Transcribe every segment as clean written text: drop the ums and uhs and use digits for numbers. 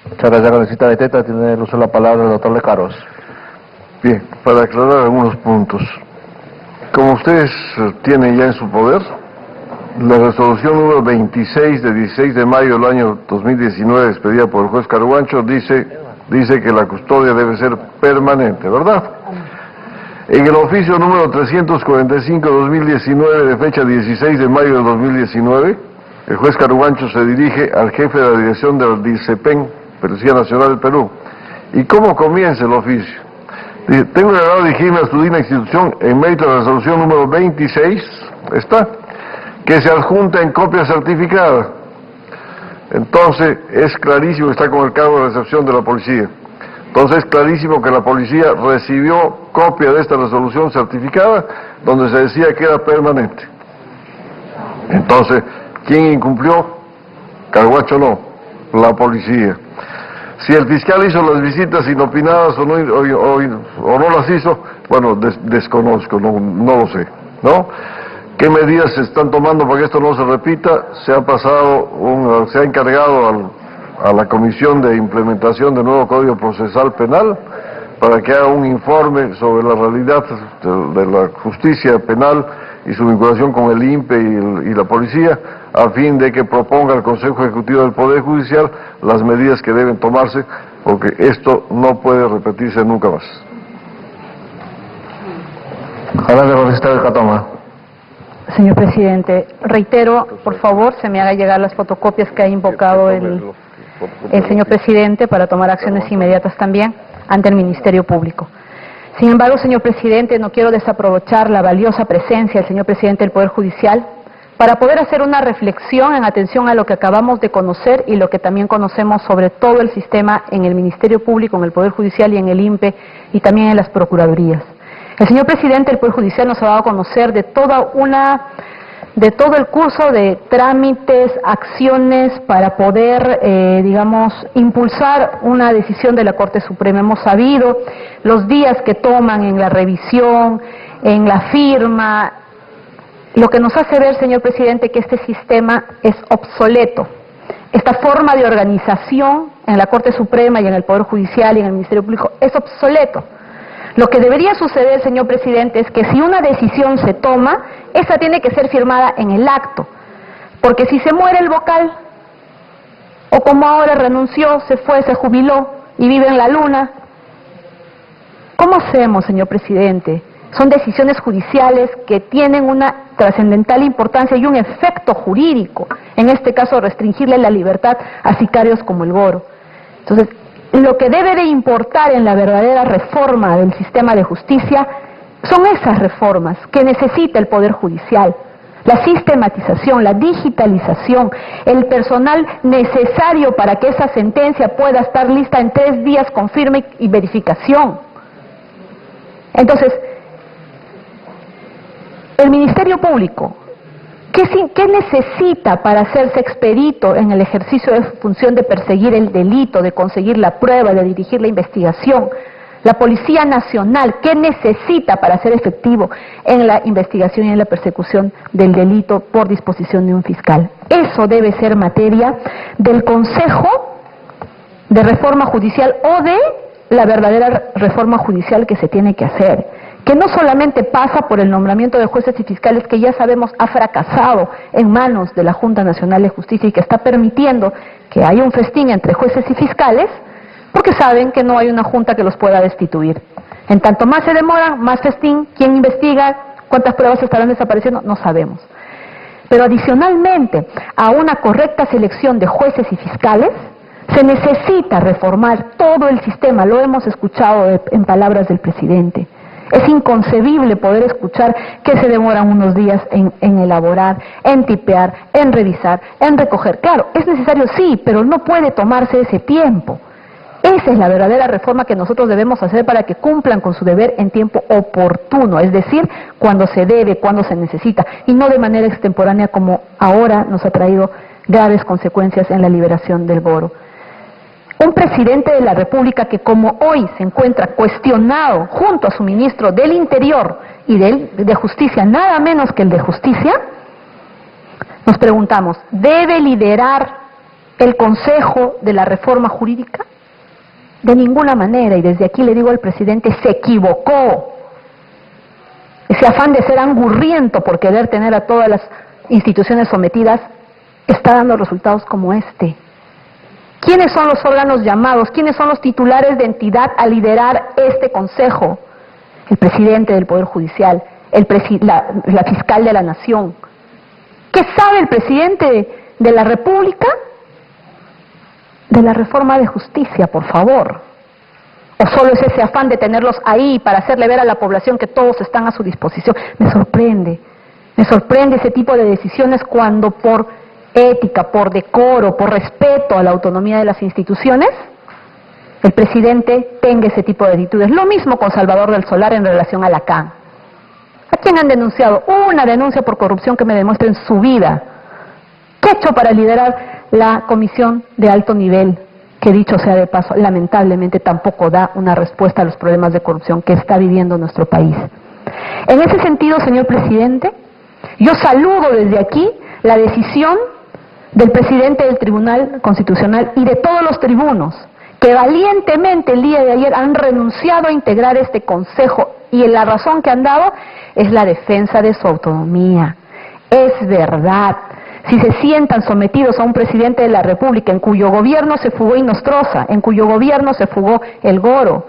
Muchas gracias, congresista Beteta. Tiene el uso de la palabra el doctor Lecaros. Bien, para aclarar algunos puntos. Como ustedes tienen ya en su poder, la resolución número 26 de 16 de mayo del año 2019, expedida por el juez Carhuancho, dice que la custodia debe ser permanente, ¿verdad? En el oficio número 345-2019, de fecha 16 de mayo de 2019, el juez Carhuancho se dirige al jefe de la dirección del DICEPEN, Policía Nacional del Perú. ¿Y cómo comienza el oficio? Dice: tengo el agrado de dirigirme a su digna institución en mérito de la resolución número 26, está, que se adjunta en copia certificada. Entonces, es clarísimo que está con el cargo de recepción de la policía. Entonces, es clarísimo que la policía recibió copia de esta resolución certificada, donde se decía que era permanente. Entonces, ¿quién incumplió? Carhuancho no, la policía. Si el fiscal hizo las visitas inopinadas o no las hizo, bueno, desconozco, no lo sé, ¿no? ¿Qué medidas se están tomando para que esto no se repita? Se ha encargado a la Comisión de Implementación del nuevo Código Procesal Penal para que haga un informe sobre la realidad de la justicia penal y su vinculación con el INPE y la policía, a fin de que proponga al Consejo Ejecutivo del Poder Judicial las medidas que deben tomarse, porque esto no puede repetirse nunca más. Adelante, congresista del Catoma. Señor presidente, reitero, por favor, se me haga llegar las fotocopias que ha invocado el señor presidente para tomar acciones inmediatas también ante el Ministerio Público. Sin embargo, señor presidente, no quiero desaprovechar la valiosa presencia del señor presidente del Poder Judicial para poder hacer una reflexión en atención a lo que acabamos de conocer y lo que también conocemos sobre todo el sistema en el Ministerio Público, en el Poder Judicial y en el INPE y también en las Procuradurías. El señor presidente del Poder Judicial nos ha dado a conocer de todo el curso de trámites, acciones para poder, impulsar una decisión de la Corte Suprema. Hemos sabido los días que toman en la revisión, en la firma, lo que nos hace ver, señor presidente, que este sistema es obsoleto. Esta forma de organización en la Corte Suprema y en el Poder Judicial y en el Ministerio Público es obsoleto. Lo que debería suceder, señor presidente, es que si una decisión se toma, esa tiene que ser firmada en el acto. Porque si se muere el vocal, o como ahora renunció, se fue, se jubiló y vive en la luna, ¿cómo hacemos, señor presidente? Son decisiones judiciales que tienen una trascendental importancia y un efecto jurídico. En este caso, restringirle la libertad a sicarios como el Goro. Entonces, lo que debe de importar en la verdadera reforma del sistema de justicia son esas reformas que necesita el Poder Judicial. La sistematización, la digitalización, el personal necesario para que esa sentencia pueda estar lista en 3 días con firma y verificación. Entonces, el Ministerio Público, ¿qué necesita para hacerse expedito en el ejercicio de su función de perseguir el delito, de conseguir la prueba, de dirigir la investigación? La Policía Nacional, ¿qué necesita para ser efectivo en la investigación y en la persecución del delito por disposición de un fiscal? Eso debe ser materia del Consejo de Reforma Judicial o de la verdadera reforma judicial que se tiene que hacer, que no solamente pasa por el nombramiento de jueces y fiscales que ya sabemos ha fracasado en manos de la Junta Nacional de Justicia y que está permitiendo que haya un festín entre jueces y fiscales, porque saben que no hay una junta que los pueda destituir. En tanto más se demora, más festín, quién investiga, cuántas pruebas estarán desapareciendo, no sabemos. Pero adicionalmente a una correcta selección de jueces y fiscales, se necesita reformar todo el sistema, lo hemos escuchado en palabras del presidente. Es inconcebible poder escuchar que se demoran unos días en elaborar, en tipear, en revisar, en recoger. Claro, es necesario sí, pero no puede tomarse ese tiempo. Esa es la verdadera reforma que nosotros debemos hacer para que cumplan con su deber en tiempo oportuno, es decir, cuando se debe, cuando se necesita, y no de manera extemporánea como ahora nos ha traído graves consecuencias en la liberación del Goro. Un presidente de la República que como hoy se encuentra cuestionado junto a su ministro del Interior y de Justicia, nada menos que el de Justicia, nos preguntamos, ¿debe liderar el Consejo de la Reforma Jurídica? De ninguna manera, y desde aquí le digo al presidente, se equivocó. Ese afán de ser angurriento por querer tener a todas las instituciones sometidas está dando resultados como este. ¿Quiénes son los órganos llamados? ¿Quiénes son los titulares de entidad a liderar este Consejo? El presidente del Poder Judicial, la fiscal de la Nación. ¿Qué sabe el presidente de la República de la reforma de justicia, por favor? ¿O solo es ese afán de tenerlos ahí para hacerle ver a la población que todos están a su disposición? Me sorprende ese tipo de decisiones cuando por ética, por decoro, por respeto a la autonomía de las instituciones, el presidente tenga ese tipo de actitudes. Lo mismo con Salvador del Solar en relación a la CAN. ¿A quién han denunciado? Una denuncia por corrupción que me demuestre en su vida. ¿Qué ha hecho para liderar la comisión de alto nivel? Que dicho sea de paso, lamentablemente tampoco da una respuesta a los problemas de corrupción que está viviendo nuestro país. En ese sentido, señor presidente, yo saludo desde aquí la decisión del presidente del Tribunal Constitucional y de todos los tribunos que valientemente el día de ayer han renunciado a integrar este consejo, y la razón que han dado es la defensa de su autonomía. Es verdad, si se sientan sometidos a un presidente de la República en cuyo gobierno se fugó Inostroza, en cuyo gobierno se fugó El Goro,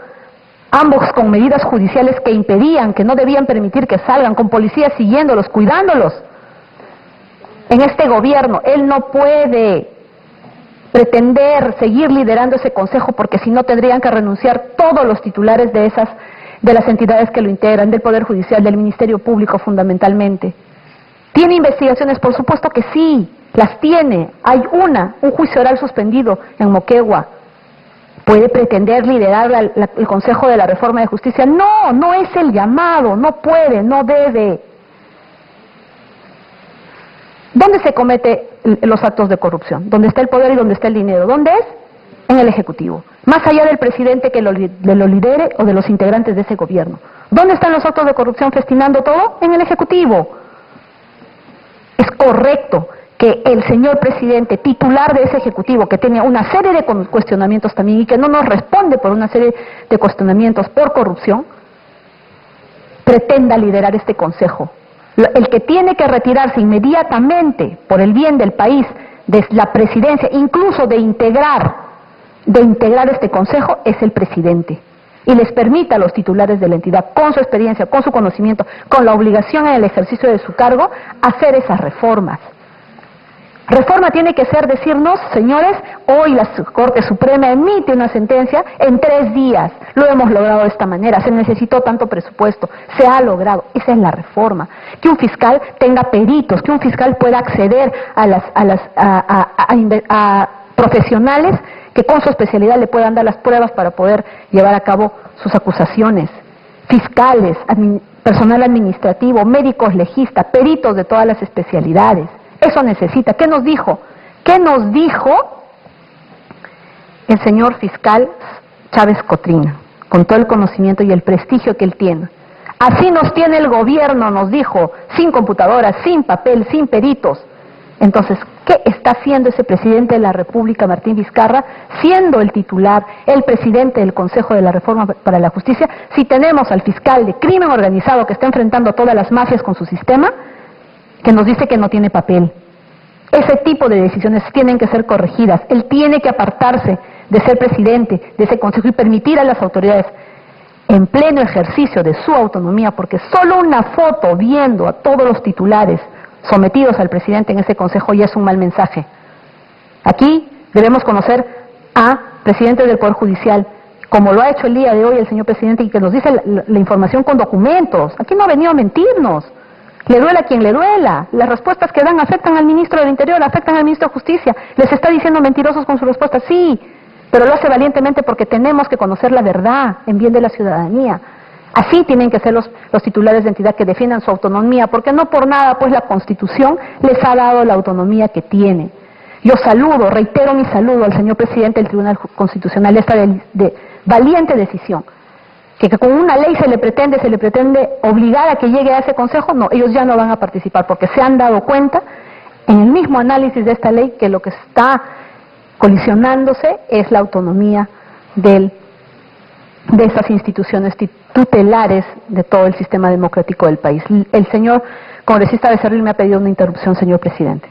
ambos con medidas judiciales que impedían, que no debían permitir que salgan, con policías siguiéndolos, cuidándolos, en este gobierno, él no puede pretender seguir liderando ese consejo, porque si no tendrían que renunciar todos los titulares de las entidades que lo integran, del Poder Judicial, del Ministerio Público fundamentalmente. ¿Tiene investigaciones? Por supuesto que sí, las tiene. Hay un juicio oral suspendido en Moquegua. ¿Puede pretender liderar el Consejo de la Reforma de Justicia? No, no es el llamado, no puede, no debe. ¿Dónde se comete los actos de corrupción? ¿Dónde está el poder y dónde está el dinero? ¿Dónde es? En el Ejecutivo. Más allá del presidente que lo lidere o de los integrantes de ese gobierno. ¿Dónde están los actos de corrupción festinando todo? En el Ejecutivo. Es correcto que el señor presidente, titular de ese Ejecutivo, que tiene una serie de cuestionamientos también y que no nos responde por una serie de cuestionamientos por corrupción, pretenda liderar este Consejo. El que tiene que retirarse inmediatamente por el bien del país de la presidencia, incluso de integrar este Consejo, es el presidente. Y les permita a los titulares de la entidad, con su experiencia, con su conocimiento, con la obligación en el ejercicio de su cargo, hacer esas reformas. Reforma tiene que ser decirnos, señores, hoy la Corte Suprema emite una sentencia en 3 días. Lo hemos logrado de esta manera, se necesitó tanto presupuesto, se ha logrado. Esa es la reforma. Que un fiscal tenga peritos, que un fiscal pueda acceder a profesionales que con su especialidad le puedan dar las pruebas para poder llevar a cabo sus acusaciones. Fiscales, personal administrativo, médicos legistas, peritos de todas las especialidades. Eso necesita. ¿Qué nos dijo? ¿Qué nos dijo el señor fiscal Chávez Cotrina? Con todo el conocimiento y el prestigio que él tiene. Así nos tiene el gobierno, nos dijo, sin computadoras, sin papel, sin peritos. Entonces, ¿qué está haciendo ese presidente de la República, Martín Vizcarra, siendo el titular, el presidente del Consejo de la Reforma para la Justicia, si tenemos al fiscal de crimen organizado que está enfrentando a todas las mafias con su sistema, que nos dice que no tiene papel? Ese tipo de decisiones tienen que ser corregidas. Él tiene que apartarse de ser presidente de ese consejo y permitir a las autoridades, en pleno ejercicio de su autonomía, porque solo una foto viendo a todos los titulares sometidos al presidente en ese consejo ya es un mal mensaje. Aquí debemos conocer a presidentes del Poder Judicial, como lo ha hecho el día de hoy el señor presidente, y que nos dice la información con documentos. Aquí no ha venido a mentirnos. Le duela a quien le duela. Las respuestas que dan afectan al ministro del Interior, afectan al ministro de Justicia. ¿Les está diciendo mentirosos con sus respuestas? Sí, pero lo hace valientemente porque tenemos que conocer la verdad en bien de la ciudadanía. Así tienen que ser los titulares de entidad que defiendan su autonomía, porque no por nada pues la Constitución les ha dado la autonomía que tiene. Yo saludo, reitero mi saludo al señor presidente del Tribunal Constitucional, esta de valiente decisión. Que con una ley se le pretende obligar a que llegue a ese consejo. No, ellos ya no van a participar porque se han dado cuenta en el mismo análisis de esta ley que lo que está colisionándose es la autonomía de esas instituciones tutelares de todo el sistema democrático del país. El señor congresista Becerril me ha pedido una interrupción, señor presidente.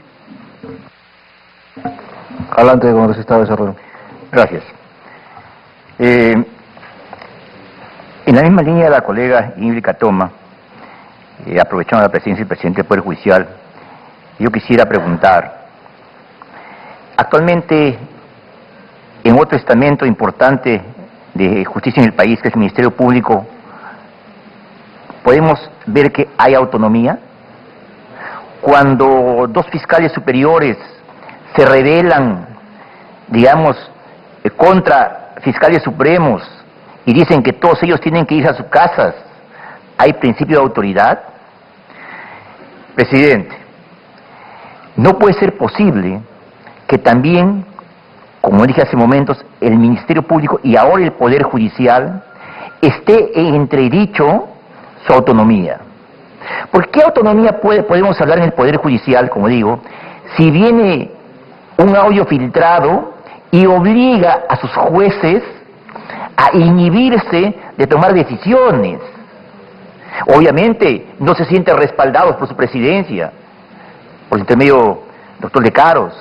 Adelante, congresista Becerril. Gracias. En la misma línea de la colega Ingrid Catoma, aprovechando la presencia del presidente del Poder Judicial, yo quisiera preguntar, actualmente en otro estamento importante de justicia en el país, que es el Ministerio Público, podemos ver que hay autonomía. Cuando dos fiscales superiores se rebelan, digamos, contra fiscales supremos y dicen que todos ellos tienen que ir a sus casas, ¿hay principio de autoridad? Presidente, no puede ser posible que también, como dije hace momentos, el Ministerio Público y ahora el Poder Judicial esté en entredicho su autonomía. ¿Por qué autonomía podemos hablar en el Poder Judicial, como digo, si viene un audio filtrado y obliga a sus jueces a inhibirse de tomar decisiones? Obviamente no se sienten respaldados por su presidencia, por el intermedio doctor Lecaros,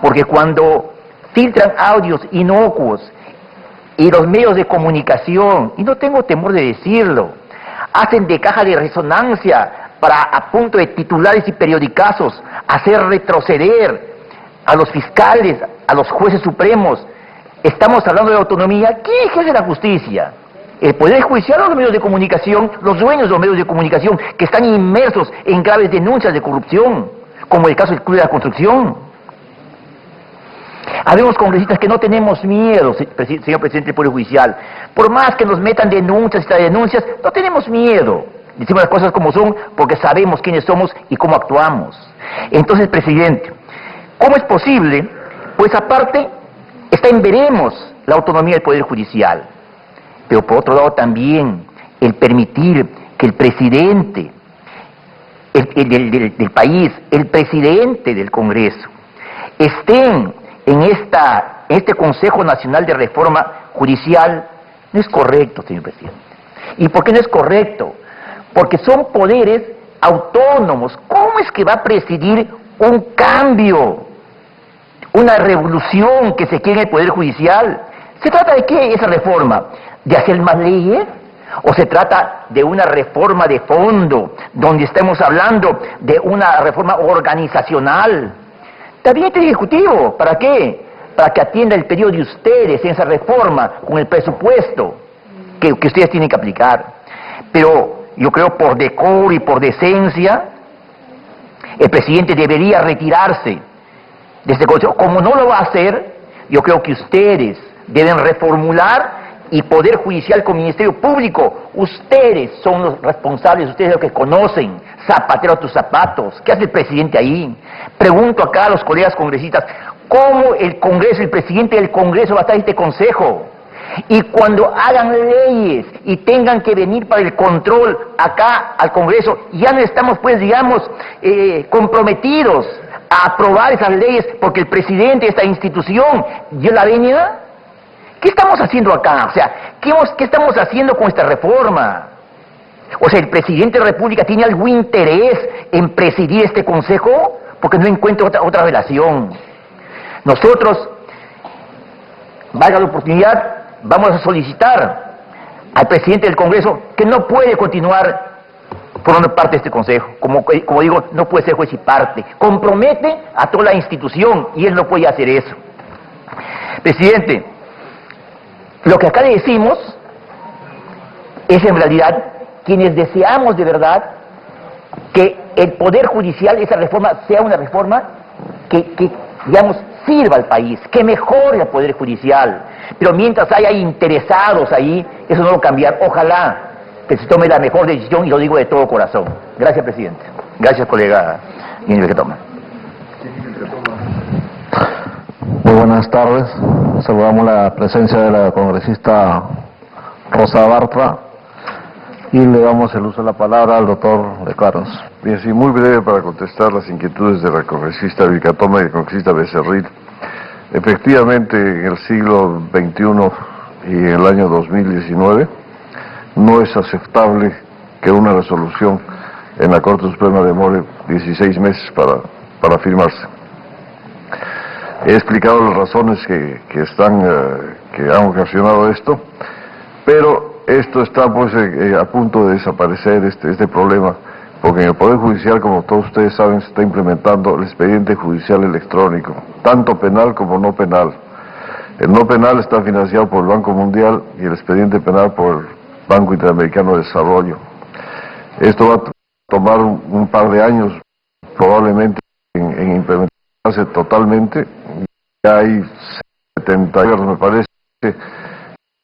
porque cuando filtran audios inocuos y los medios de comunicación, y no tengo temor de decirlo, hacen de caja de resonancia para, a punto de titulares y periodicazos, hacer retroceder a los fiscales, a los jueces supremos. Estamos hablando de autonomía. ¿Quién ejerce la justicia? ¿El Poder Judicial o los medios de comunicación, los dueños de los medios de comunicación que están inmersos en graves denuncias de corrupción, como el caso del Club de la Construcción? Habemos congresistas que no tenemos miedo, señor presidente del Poder Judicial. Por más que nos metan denuncias y denuncias, no tenemos miedo. Decimos las cosas como son porque sabemos quiénes somos y cómo actuamos. Entonces, presidente, ¿cómo es posible? Pues aparte, está en veremos la autonomía del Poder Judicial. Pero por otro lado también el permitir que el presidente del país, el presidente del Congreso, estén en este Consejo Nacional de Reforma Judicial, no es correcto, señor presidente. ¿Y por qué no es correcto? Porque son poderes autónomos. ¿Cómo es que va a presidir un cambio, una revolución que se quiere en el Poder Judicial? ¿Se trata de qué esa reforma? ¿De hacer más leyes? ¿O se trata de una reforma de fondo, donde estamos hablando de una reforma organizacional? Gabinete Ejecutivo, ¿para qué? Para que atienda el periodo de ustedes en esa reforma con el presupuesto que ustedes tienen que aplicar. Pero yo creo por decoro y por decencia, el presidente debería retirarse de este consejo. Como no lo va a hacer, yo creo que ustedes deben reformular, y Poder Judicial con Ministerio Público, ustedes son los responsables, ustedes los que conocen, zapatero a tus zapatos. ¿Qué hace el presidente ahí? Pregunto acá a los colegas congresistas, ¿cómo el Congreso, el presidente del Congreso va a estar en este consejo? Y cuando hagan leyes y tengan que venir para el control acá al Congreso, ya no estamos pues, digamos, comprometidos a aprobar esas leyes porque el presidente de esta institución dio la venia. ¿Qué estamos haciendo acá? O sea, ¿qué estamos haciendo con esta reforma? O sea, ¿el presidente de la República tiene algún interés en presidir este consejo? Porque no encuentro otra relación. Nosotros, valga la oportunidad, vamos a solicitar al presidente del Congreso que no puede continuar formando parte de este consejo. Como digo, no puede ser juez y parte. Compromete a toda la institución y él no puede hacer eso. Presidente, lo que acá le decimos es en realidad quienes deseamos de verdad que el Poder Judicial, esa reforma, sea una reforma que digamos, sirva al país, que mejore al Poder Judicial. Pero mientras haya interesados ahí, eso no va a cambiar. Ojalá que se tome la mejor decisión, y lo digo de todo corazón. Gracias, presidente. Gracias, colega Ingrid Catoma. Muy buenas tardes. Saludamos la presencia de la congresista Rosa Bartra y le damos el uso de la palabra al doctor Lecaros. Bien, sí, muy breve para contestar las inquietudes de la congresista Ingrid Catoma y del congresista Becerril. Efectivamente, en el siglo XXI y en el año 2019, no es aceptable que una resolución en la Corte Suprema demore 16 meses para firmarse. He explicado las razones que han ocasionado esto, pero esto está pues a punto de desaparecer, este problema, porque en el Poder Judicial, como todos ustedes saben, se está implementando el expediente judicial electrónico, tanto penal como no penal. El no penal está financiado por el Banco Mundial y el expediente penal por el Banco Interamericano de Desarrollo. Esto va a tomar un par de años, probablemente, en implementarse totalmente. Ya hay 70 años, me parece, que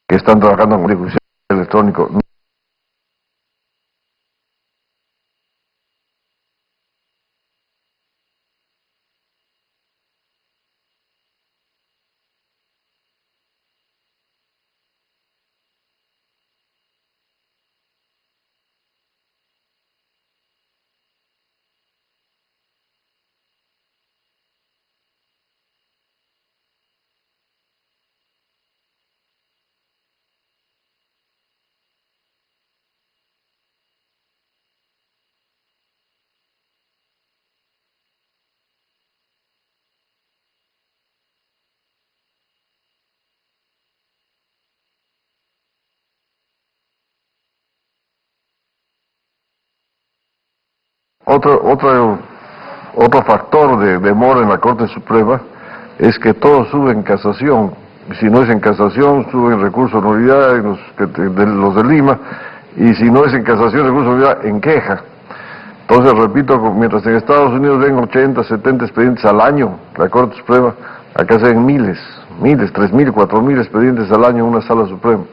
están trabajando con el judicial electrónico. Otro factor de demora en la Corte Suprema es que todo sube en casación. Si no es en casación, sube en recurso de nulidad, los de Lima, y si no es en casación, recurso de nulidad, en queja. Entonces, repito, mientras en Estados Unidos ven 80, 70 expedientes al año, la Corte Suprema, acá se ven miles, 3.000, 4.000 expedientes al año en una Sala Suprema.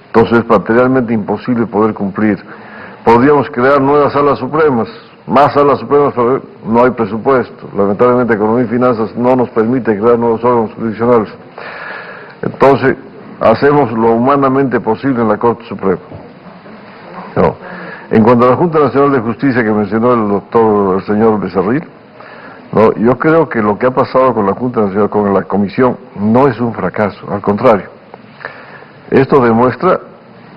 Entonces, es materialmente imposible poder cumplir. Podríamos crear nuevas Salas Supremas, más Salas Supremas, pero no hay presupuesto. Lamentablemente, Economía y Finanzas no nos permite crear nuevos órganos jurisdiccionales. Entonces, hacemos lo humanamente posible en la Corte Suprema. No. En cuanto a la Junta Nacional de Justicia que mencionó el señor Becerril, no, yo creo que lo que ha pasado con la Junta Nacional, con la Comisión, no es un fracaso, al contrario. Esto demuestra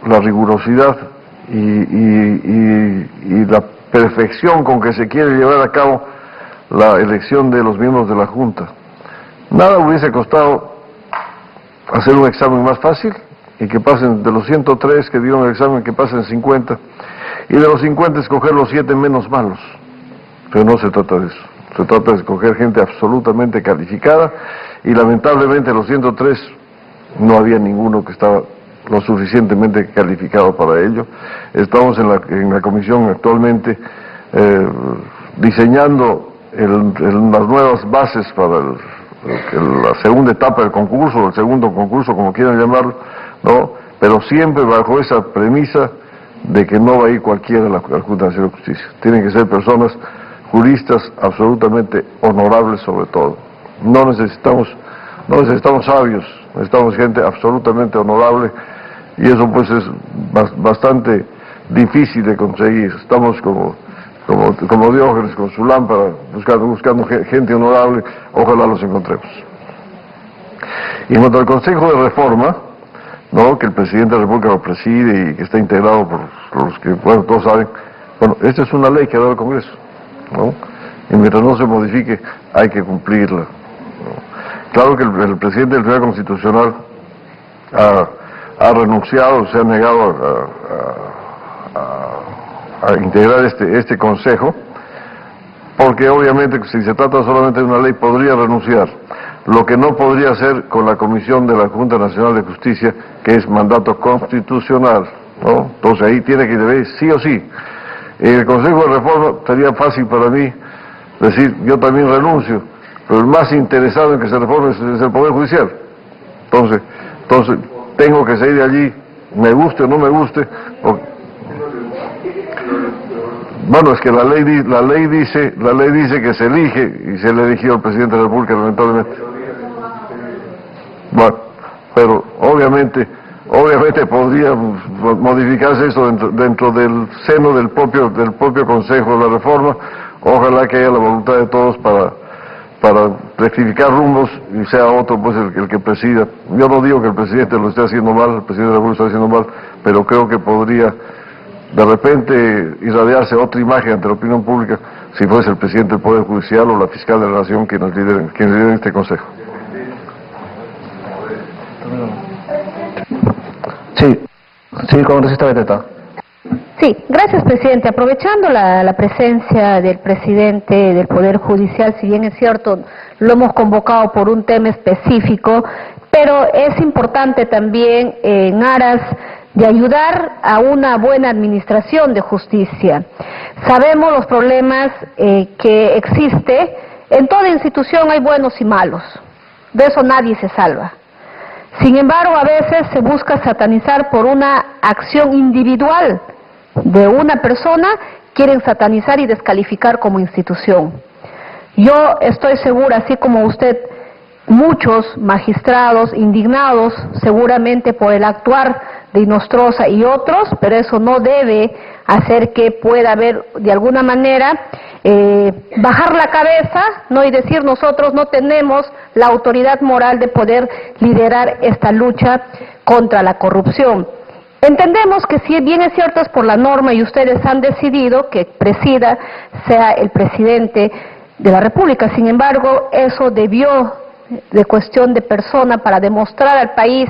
la rigurosidad y la perfección con que se quiere llevar a cabo la elección de los miembros de la Junta. Nada hubiese costado hacer un examen más fácil y que pasen de los 103 que dieron el examen, que pasen 50, y de los 50 escoger los 7 menos malos. Pero no se trata de eso. Se trata de escoger gente absolutamente calificada, y lamentablemente los 103 no había ninguno que estaba lo suficientemente calificado para ello. Estamos en la comisión actualmente diseñando las nuevas bases para la segunda etapa del concurso, o el segundo concurso, como quieran llamarlo, ¿no? Pero siempre bajo esa premisa de que no va a ir cualquiera a la Junta Nacional de Justicia. Tienen que ser personas juristas absolutamente honorables, sobre todo. No necesitamos sabios, necesitamos gente absolutamente honorable, y eso pues es bastante difícil de conseguir. Estamos como Diógenes con su lámpara, buscando gente honorable. Ojalá los encontremos. Y en cuanto al Consejo de Reforma, ¿no?, que el Presidente de la República lo preside y que está integrado por los que, bueno, todos saben, bueno, esta es una ley que ha dado el Congreso, ¿no? Y mientras no se modifique, hay que cumplirla, ¿no? Claro que el Presidente del Tribunal Constitucional ha renunciado, se ha negado a integrar este Consejo, porque obviamente si se trata solamente de una ley podría renunciar. Lo que no podría hacer con la Comisión de la Junta Nacional de Justicia, que es mandato constitucional, ¿no? Entonces ahí tiene que ir sí o sí. En el Consejo de Reforma sería fácil para mí decir, yo también renuncio, pero el más interesado en que se reforme es el Poder Judicial. Entonces tengo que salir de allí, me guste o no me guste. Bueno, es que la ley dice que se elige, y se le eligió al Presidente de la República, lamentablemente. Bueno, pero obviamente podría modificarse eso dentro del seno del propio Consejo de la Reforma. Ojalá que haya la voluntad de todos para rectificar rumbos y sea otro pues el que presida. Yo no digo que el presidente lo esté haciendo mal, el presidente de la República lo está haciendo mal, pero creo que podría de repente irradiarse otra imagen ante la opinión pública si fuese el presidente del Poder Judicial o la fiscal de la Nación quienes lideren este Consejo. Sí, congresista Beteta. Sí, gracias, presidente. Aprovechando la presencia del presidente del Poder Judicial, si bien es cierto, lo hemos convocado por un tema específico, pero es importante también en aras de ayudar a una buena administración de justicia. Sabemos los problemas que existe. En toda institución hay buenos y malos. De eso nadie se salva. Sin embargo, a veces se busca satanizar por una acción individual de una persona, quieren satanizar y descalificar como institución. Yo estoy segura, así como usted, muchos magistrados indignados seguramente por el actuar de Inostroza y otros, pero eso no debe hacer que pueda haber de alguna manera bajar la cabeza, ¿no? Y decir nosotros no tenemos la autoridad moral de poder liderar esta lucha contra la corrupción. Entendemos que si bien es cierto es por la norma y ustedes han decidido que presida sea el presidente de la República, sin embargo eso debió de cuestión de persona para demostrar al país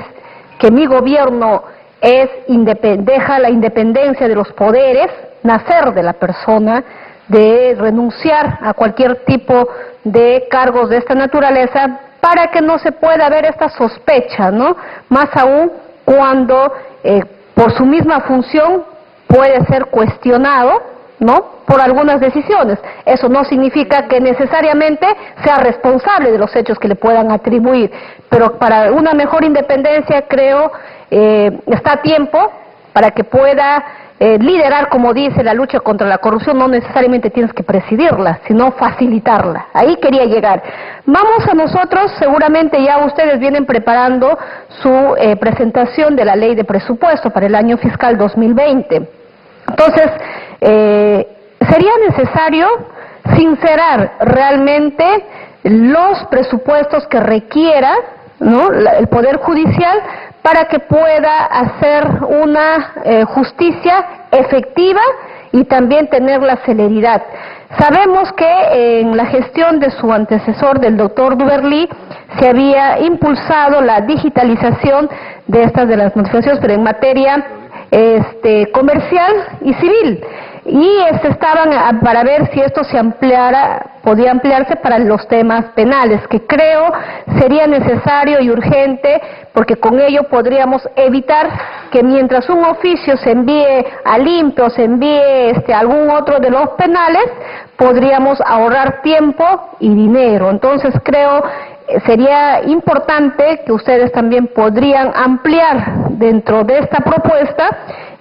que mi gobierno deja la independencia de los poderes, nacer de la persona, de renunciar a cualquier tipo de cargos de esta naturaleza para que no se pueda ver esta sospecha, ¿no? Más aún cuando por su misma función puede ser cuestionado, ¿no?, por algunas decisiones. Eso no significa que necesariamente sea responsable de los hechos que le puedan atribuir, pero para una mejor independencia creo está a tiempo para que pueda liderar, como dice, la lucha contra la corrupción. No necesariamente tienes que presidirla, sino facilitarla. Ahí quería llegar. Vamos a nosotros, seguramente ya ustedes vienen preparando su presentación de la ley de presupuesto para el año fiscal 2020. Entonces, sería necesario sincerar realmente los presupuestos que requiera, ¿no?, el Poder Judicial para que pueda hacer una justicia efectiva y también tener la celeridad. Sabemos que en la gestión de su antecesor, del doctor Duberly, se había impulsado la digitalización de las notificaciones, pero en materia comercial y civil, y estaban para ver si esto podía ampliarse para los temas penales, que creo sería necesario y urgente, porque con ello podríamos evitar que mientras un oficio se envíe al INPE o se envíe a algún otro de los penales, podríamos ahorrar tiempo y dinero. Entonces creo sería importante que ustedes también podrían ampliar dentro de esta propuesta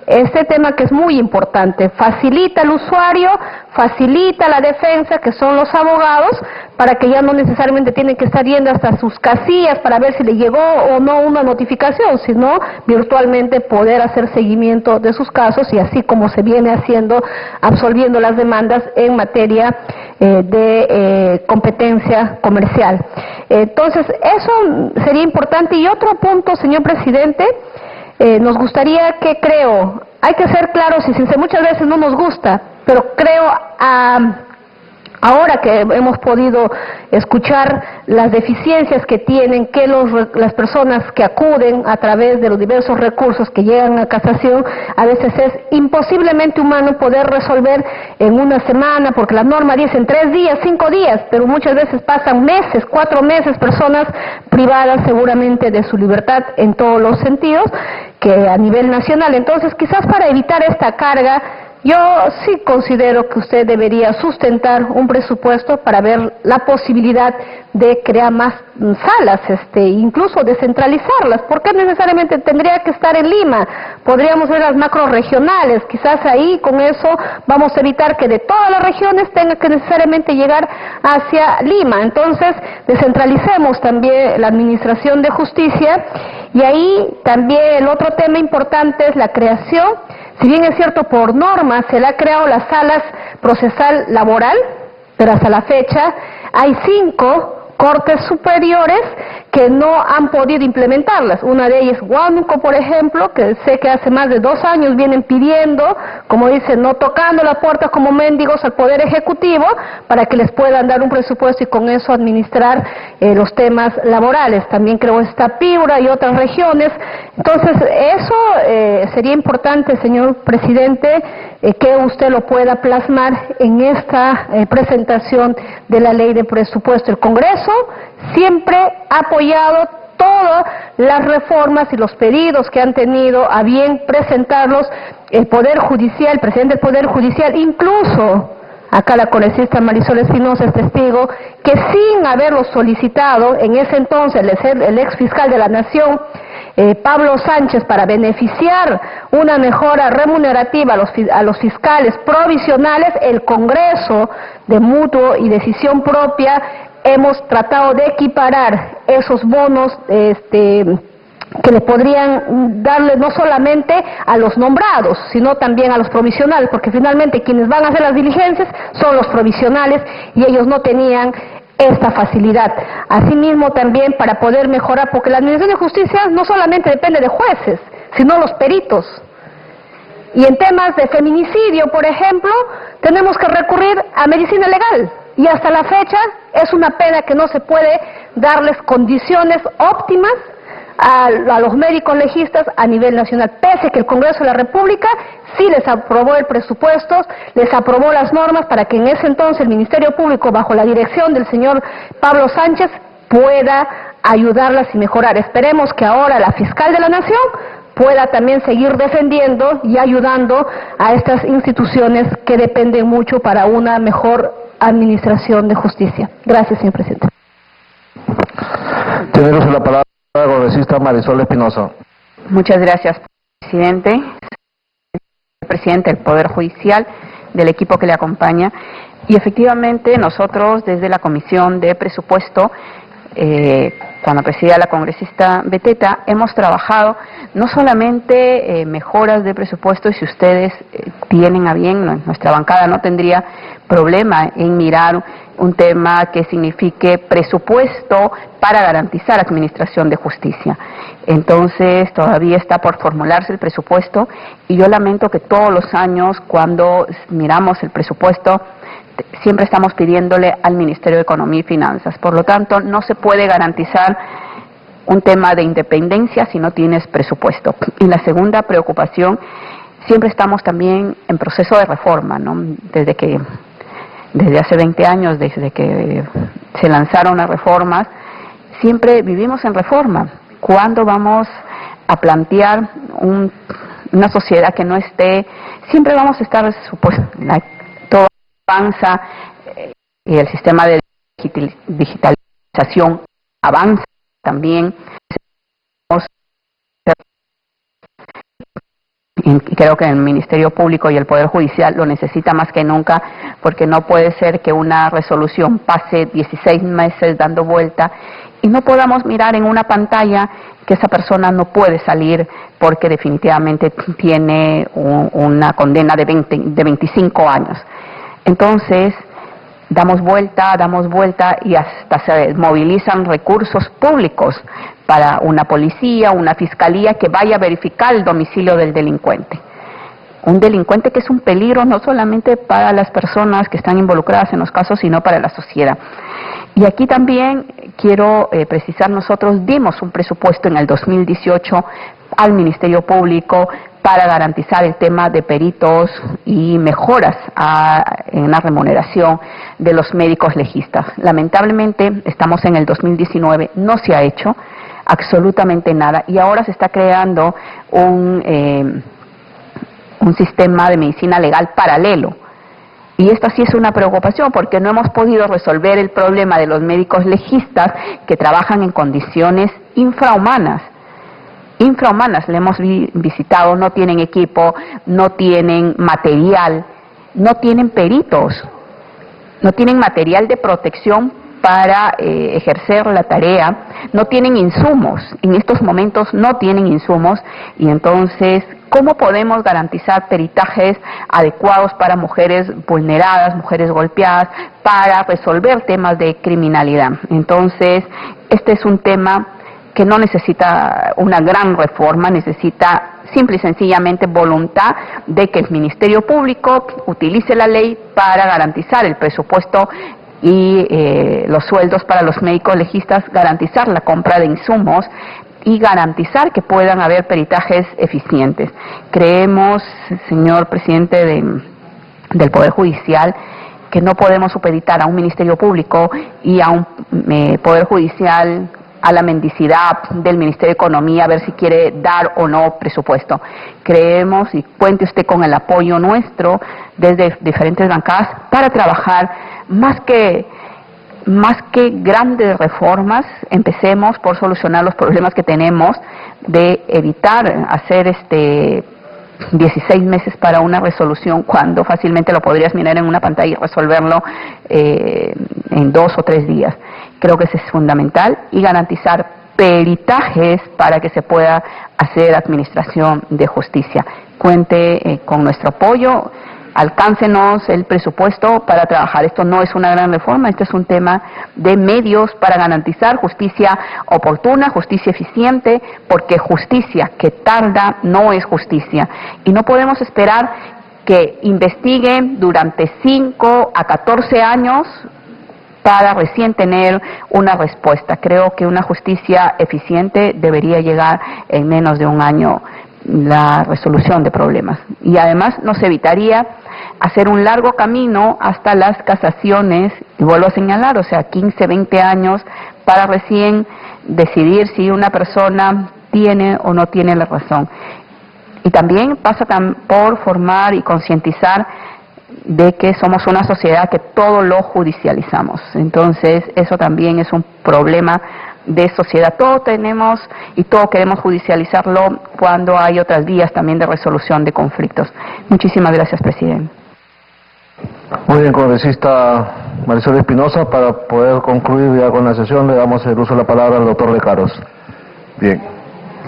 este tema, que es muy importante. Facilita al usuario, facilita la defensa, que son los abogados, para que ya no necesariamente tienen que estar yendo hasta sus casillas para ver si le llegó o no una notificación, sino virtualmente poder hacer seguimiento de sus casos, y así como se viene haciendo, absolviendo las demandas en materia de competencia comercial. Entonces, eso sería importante. Y otro punto, señor presidente, nos gustaría que hay que ser claros, y muchas veces no nos gusta, pero creo ahora que hemos podido escuchar las deficiencias que tienen, que las personas que acuden a través de los diversos recursos que llegan a casación, a veces es imposiblemente humano poder resolver en una semana, porque la norma dice en 3 días, 5 días, pero muchas veces pasan meses, 4 meses, personas privadas seguramente de su libertad en todos los sentidos, que a nivel nacional. Entonces, quizás para evitar esta carga, yo sí considero que usted debería sustentar un presupuesto para ver la posibilidad de crear más salas, incluso descentralizarlas. ¿Por qué necesariamente tendría que estar en Lima? Podríamos ver las macroregionales, quizás ahí con eso vamos a evitar que de todas las regiones tenga que necesariamente llegar hacia Lima. Entonces, descentralicemos también la administración de justicia. Y ahí también el otro tema importante es la creación. Si bien es cierto, por norma se le ha creado las salas procesal laboral, pero hasta la fecha hay 5 cortes superiores que no han podido implementarlas. Una de ellas, Huánuco, por ejemplo, que sé que hace más de 2 años vienen pidiendo, como dicen, no tocando la puerta como mendigos al Poder Ejecutivo, para que les puedan dar un presupuesto y con eso administrar los temas laborales. También creo está Piura y otras regiones. Entonces, eso sería importante, señor presidente, que usted lo pueda plasmar en esta presentación de la ley de presupuesto. El Congreso siempre ha apoyado todas las reformas y los pedidos que han tenido a bien presentarlos el Poder Judicial, el presidente del Poder Judicial, incluso acá la congresista Marisol Espinosa es testigo, que sin haberlo solicitado, en ese entonces el ex fiscal de la Nación, Pablo Sánchez, para beneficiar una mejora remunerativa a los fiscales provisionales, el Congreso de mutuo y decisión propia hemos tratado de equiparar esos bonos que le podrían darle no solamente a los nombrados, sino también a los provisionales, porque finalmente quienes van a hacer las diligencias son los provisionales y ellos no tenían esta facilidad. Asimismo también para poder mejorar, porque la Administración de Justicia no solamente depende de jueces, sino los peritos. Y en temas de feminicidio, por ejemplo, tenemos que recurrir a medicina legal. Y hasta la fecha es una pena que no se puede darles condiciones óptimas a los médicos legistas a nivel nacional, pese que el Congreso de la República sí les aprobó el presupuesto, les aprobó las normas para que en ese entonces el Ministerio Público, bajo la dirección del señor Pablo Sánchez, pueda ayudarlas y mejorar. Esperemos que ahora la fiscal de la Nación pueda también seguir defendiendo y ayudando a estas instituciones que dependen mucho para una mejor administración de justicia. Gracias, señor presidente. Tiene la palabra la congresista Marisol Espinosa. Muchas gracias, presidente. Presidente del Poder Judicial, del equipo que le acompaña. Y efectivamente nosotros desde la Comisión de Presupuesto, cuando presidía la congresista Beteta, hemos trabajado no solamente mejoras de presupuesto, y si ustedes tienen a bien, nuestra bancada no tendría problema en mirar un tema que signifique presupuesto para garantizar administración de justicia. Entonces todavía está por formularse el presupuesto y yo lamento que todos los años cuando miramos el presupuesto siempre estamos pidiéndole al Ministerio de Economía y Finanzas. Por lo tanto, no se puede garantizar un tema de independencia si no tienes presupuesto. Y la segunda preocupación, siempre estamos también en proceso de reforma, ¿no? Desde hace 20 años, desde que se lanzaron las reformas, siempre vivimos en reforma. ¿Cuándo vamos a plantear una sociedad que no esté? Siempre vamos a estar, todo avanza, y el sistema de digitalización avanza también. Y creo que el Ministerio Público y el Poder Judicial lo necesita más que nunca, porque no puede ser que una resolución pase 16 meses dando vuelta y no podamos mirar en una pantalla que esa persona no puede salir porque definitivamente tiene una condena de 25 años. Entonces, damos vuelta y hasta se movilizan recursos públicos para una policía, una fiscalía que vaya a verificar el domicilio del delincuente. Un delincuente que es un peligro no solamente para las personas que están involucradas en los casos, sino para la sociedad. Y aquí también quiero precisar, nosotros dimos un presupuesto en el 2018 al Ministerio Público para garantizar el tema de peritos y mejoras en la remuneración de los médicos legistas. Lamentablemente estamos en el 2019, no se ha hecho absolutamente nada y ahora se está creando un sistema de medicina legal paralelo. Y esta sí es una preocupación porque no hemos podido resolver el problema de los médicos legistas que trabajan en condiciones infrahumanas. Le hemos visitado, no tienen equipo, no tienen material, no tienen peritos, no tienen material de protección para ejercer la tarea, no tienen insumos, en estos momentos no tienen insumos, y entonces, ¿cómo podemos garantizar peritajes adecuados para mujeres vulneradas, mujeres golpeadas, para resolver temas de criminalidad? Entonces, este es un tema que no necesita una gran reforma, necesita simple y sencillamente voluntad de que el Ministerio Público utilice la ley para garantizar el presupuesto y los sueldos para los médicos legistas, garantizar la compra de insumos y garantizar que puedan haber peritajes eficientes. Creemos, señor presidente del Poder Judicial, que no podemos supeditar a un Ministerio Público y a un Poder Judicial a la mendicidad del Ministerio de Economía, a ver si quiere dar o no presupuesto. Creemos, y cuente usted con el apoyo nuestro desde diferentes bancadas, para trabajar más que grandes reformas, empecemos por solucionar los problemas que tenemos, de evitar hacer 16 meses para una resolución, cuando fácilmente lo podrías mirar en una pantalla y resolverlo en 2 o 3 días. Creo que eso es fundamental, y garantizar peritajes para que se pueda hacer administración de justicia. Cuente con nuestro apoyo, alcáncenos el presupuesto para trabajar. Esto no es una gran reforma, esto es un tema de medios para garantizar justicia oportuna, justicia eficiente, porque justicia que tarda no es justicia. Y no podemos esperar que investiguen durante 5 a 14 años para recién tener una respuesta. Creo que una justicia eficiente debería llegar en menos de un año, la resolución de problemas. Y además nos evitaría hacer un largo camino hasta las casaciones, y vuelvo a señalar, o sea, 15, 20 años para recién decidir si una persona tiene o no tiene la razón. Y también pasa por formar y concientizar de que somos una sociedad que todo lo judicializamos. Entonces, eso también es un problema de sociedad. Todo tenemos y todo queremos judicializarlo, cuando hay otras vías también de resolución de conflictos. Muchísimas gracias, presidente. Muy bien, congresista Marisol Espinosa, para poder concluir ya con la sesión, le damos el uso de la palabra al doctor Lecaros. Bien,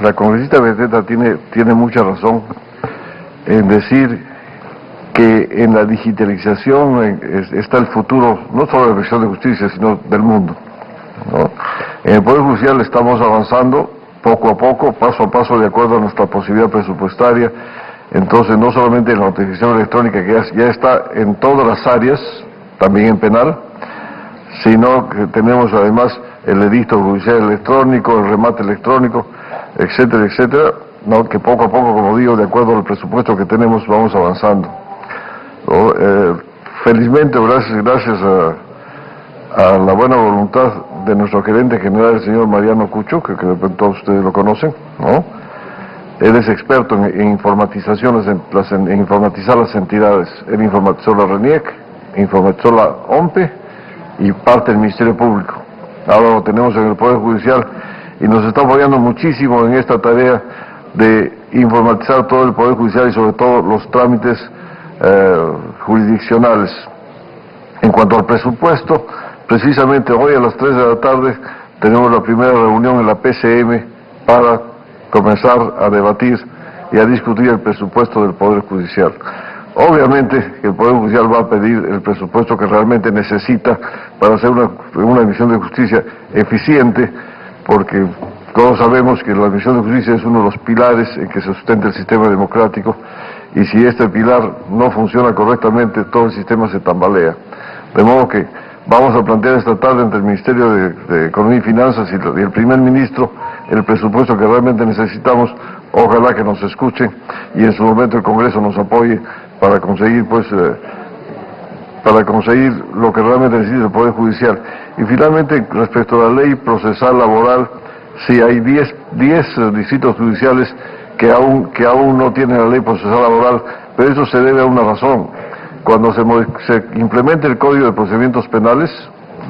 la congresista Beteta tiene mucha razón en decir que en la digitalización está el futuro, no solo de la Administración de Justicia, sino del mundo, ¿no? En el Poder Judicial estamos avanzando poco a poco, paso a paso, de acuerdo a nuestra posibilidad presupuestaria. Entonces, no solamente en la notificación electrónica, que ya está en todas las áreas, también en penal, sino que tenemos además el edicto judicial electrónico, el remate electrónico, etcétera, etcétera, ¿no? Que poco a poco, como digo, de acuerdo al presupuesto que tenemos, vamos avanzando. Felizmente, gracias a la buena voluntad de nuestro gerente general, el señor Mariano Cucho, que de pronto todos ustedes lo conocen, ¿no? Él es experto en informatización, en informatizar las entidades. Él informatizó la RENIEC, informatizó la OMPE y parte del Ministerio Público. Ahora lo tenemos en el Poder Judicial y nos está apoyando muchísimo en esta tarea de informatizar todo el Poder Judicial y sobre todo los trámites jurisdiccionales. En cuanto al presupuesto, precisamente hoy a las 3 de la tarde tenemos la primera reunión en la PCM para comenzar a debatir y a discutir el presupuesto del Poder Judicial. Obviamente que el Poder Judicial va a pedir el presupuesto que realmente necesita para hacer una emisión de justicia eficiente, porque todos sabemos que la emisión de justicia es uno de los pilares en que se sustenta el sistema democrático, y si este pilar no funciona correctamente, todo el sistema se tambalea. De modo que vamos a plantear esta tarde entre el Ministerio de Economía y Finanzas y el primer ministro el presupuesto que realmente necesitamos. Ojalá que nos escuchen y en su momento el Congreso nos apoye para conseguir lo que realmente necesita el Poder Judicial. Y finalmente, respecto a la ley procesal laboral, sí hay 10 distritos judiciales que aún no tienen la ley procesal laboral, pero eso se debe a una razón. Cuando se implemente el Código de Procedimientos Penales,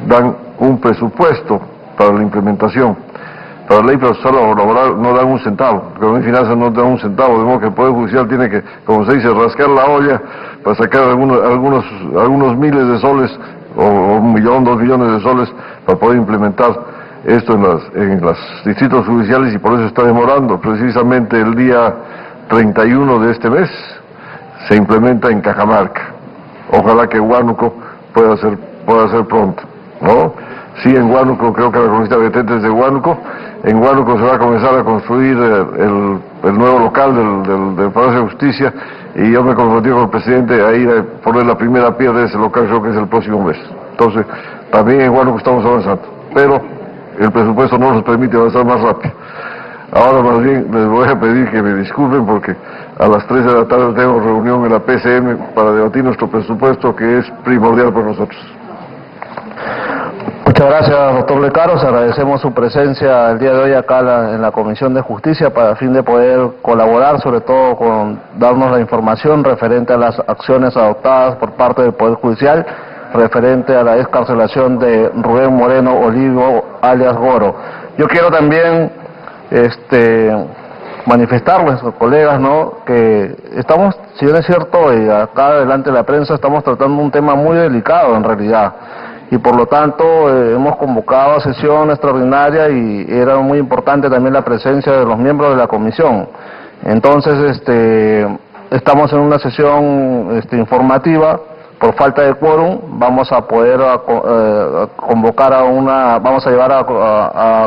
dan un presupuesto para la implementación. Para la ley procesal laboral no dan un centavo, Economía y Finanzas no dan un centavo, de modo que el Poder Judicial tiene que, como se dice, rascar la olla para sacar algunos miles de soles o 1 millón, 2 millones de soles para poder implementar esto en los distritos judiciales, y por eso está demorando. Precisamente el día 31 de este mes se implementa en Cajamarca. Ojalá que Huánuco pueda ser pronto, ¿no? Sí, en Huánuco, creo que la congresista Betete es de Huánuco. En Huánuco se va a comenzar a construir el nuevo local del Palacio de Justicia, y yo me comprometí con el presidente a ir a poner la primera piedra de ese local, creo que es el próximo mes. Entonces, también en Huánuco estamos avanzando, pero el presupuesto no nos permite avanzar más rápido. Ahora más bien les voy a pedir que me disculpen porque a las 3 de la tarde tenemos reunión en la PCM para debatir nuestro presupuesto, que es primordial para nosotros. Muchas gracias, doctor Lecaros. Agradecemos su presencia el día de hoy acá en la Comisión de Justicia para el fin de poder colaborar, sobre todo con darnos la información referente a las acciones adoptadas por parte del Poder Judicial referente a la excarcelación de Rubén Moreno Olivo, alias Goro. Yo quiero también manifestarles, colegas, ¿no?, que estamos, si bien es cierto, y acá delante de la prensa estamos tratando un tema muy delicado en realidad, y por lo tanto hemos convocado a sesión extraordinaria y era muy importante también la presencia de los miembros de la comisión. Entonces, estamos en una sesión informativa. Por falta de quórum vamos a poder convocar a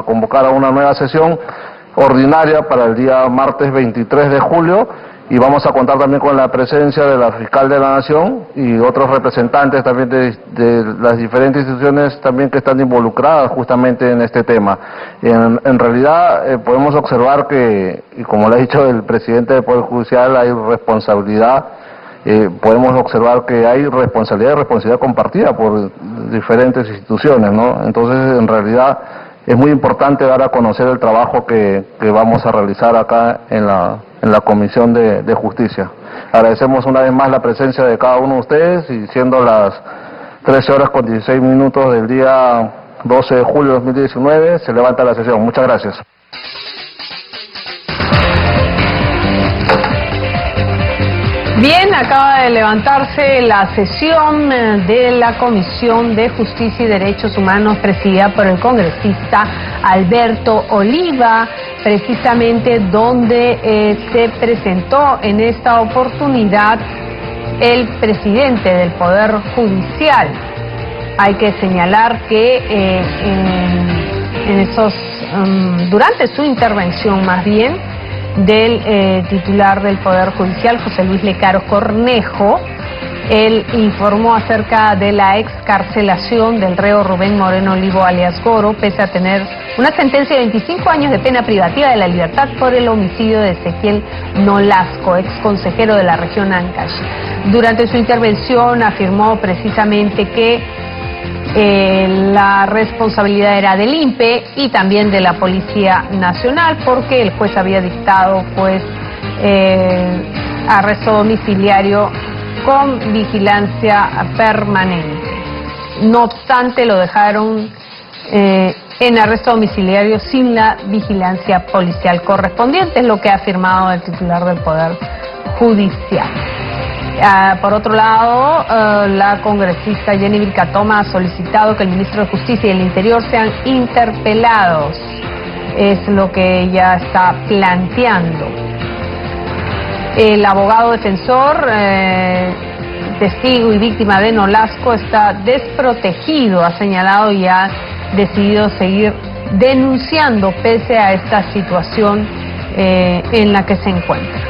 convocar a una nueva sesión ordinaria para el día martes 23 de julio, y vamos a contar también con la presencia de la fiscal de la Nación y otros representantes también de las diferentes instituciones también que están involucradas justamente en este tema. En realidad podemos observar que, y como le ha dicho el presidente del Poder Judicial, hay responsabilidad. Podemos observar que hay responsabilidad compartida por diferentes instituciones, ¿no? Entonces, en realidad, es muy importante dar a conocer el trabajo que vamos a realizar acá en la Comisión de Justicia. Agradecemos una vez más la presencia de cada uno de ustedes, y siendo las 13 horas con 16 minutos del día 12 de julio de 2019, se levanta la sesión. Muchas gracias. Bien, acaba de levantarse la sesión de la Comisión de Justicia y Derechos Humanos presidida por el congresista Alberto Oliva, precisamente donde se presentó en esta oportunidad el presidente del Poder Judicial. Hay que señalar que durante su intervención más bien, del titular del Poder Judicial, José Luis Lecaros Cornejo, él informó acerca de la excarcelación del reo Rubén Moreno Olivo, alias Goro, pese a tener una sentencia de 25 años de pena privativa de la libertad por el homicidio de Ezequiel Nolasco, ex consejero de la región Ancash. Durante su intervención afirmó precisamente que la responsabilidad era del INPE y también de la Policía Nacional, porque el juez había dictado arresto domiciliario con vigilancia permanente. No obstante, lo dejaron en arresto domiciliario sin la vigilancia policial correspondiente, es lo que ha afirmado el titular del Poder Judicial. Por otro lado, la congresista Jenny Vilcatoma ha solicitado que el ministro de Justicia y el Interior sean interpelados. Es lo que ella está planteando. El abogado defensor, testigo y víctima de Nolasco, está desprotegido, ha señalado, y ha decidido seguir denunciando pese a esta situación en la que se encuentra.